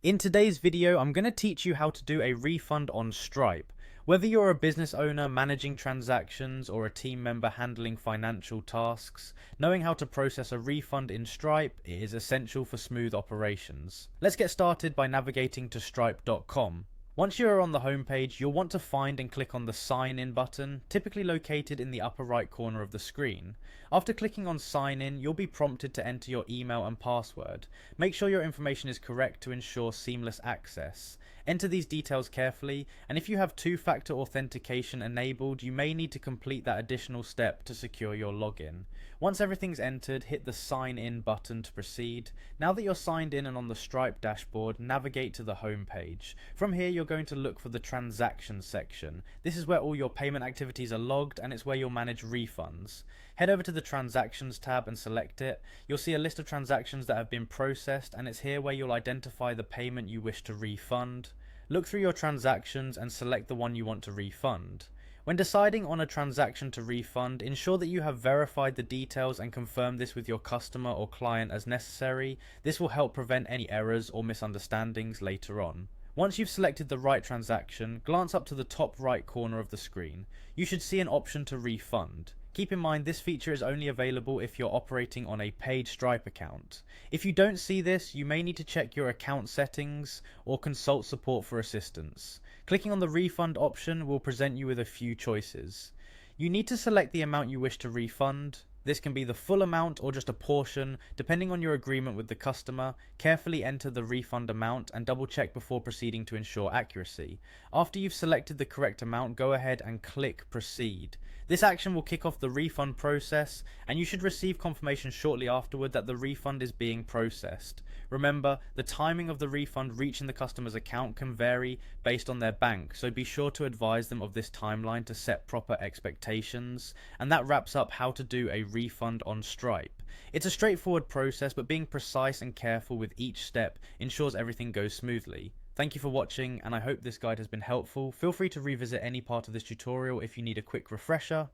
In today's video, I'm going to teach you how to do a refund on Stripe. Whether you're a business owner managing transactions or a team member handling financial tasks, knowing how to process a refund in Stripe is essential for smooth operations. Let's get started by navigating to stripe.com. Once you are on the homepage, you'll want to find and click on the Sign In button, typically located in the upper right corner of the screen. After clicking on Sign In, you'll be prompted to enter your email and password. Make sure your information is correct to ensure seamless access. Enter these details carefully, and if you have two-factor authentication enabled, you may need to complete that additional step to secure your login. Once everything's entered, hit the Sign In button to proceed. Now that you're signed in and on the Stripe dashboard, navigate to the home page. From here, you're going to look for the Transactions section. This is where all your payment activities are logged, and it's where you'll manage refunds. Head over to the Transactions tab and select it. You'll see a list of transactions that have been processed, and it's here where you'll identify the payment you wish to refund. Look through your transactions and select the one you want to refund. When deciding on a transaction to refund, ensure that you have verified the details and confirmed this with your customer or client as necessary. This will help prevent any errors or misunderstandings later on. Once you've selected the right transaction, glance up to the top right corner of the screen. You should see an option to refund. Keep in mind this feature is only available if you're operating on a paid Stripe account. If you don't see this, you may need to check your account settings or consult support for assistance. Clicking on the refund option will present you with a few choices. You need to select the amount you wish to refund. This can be the full amount or just a portion, depending on your agreement with the customer. Carefully enter the refund amount and double check before proceeding to ensure accuracy. After you've selected the correct amount, go ahead and click proceed. This action will kick off the refund process, and you should receive confirmation shortly afterward that the refund is being processed. Remember, the timing of the refund reaching the customer's account can vary based on their bank, so be sure to advise them of this timeline to set proper expectations. And that wraps up how to do a refund on Stripe. It's a straightforward process, but being precise and careful with each step ensures everything goes smoothly. Thank you for watching, and I hope this guide has been helpful. Feel free to revisit any part of this tutorial if you need a quick refresher,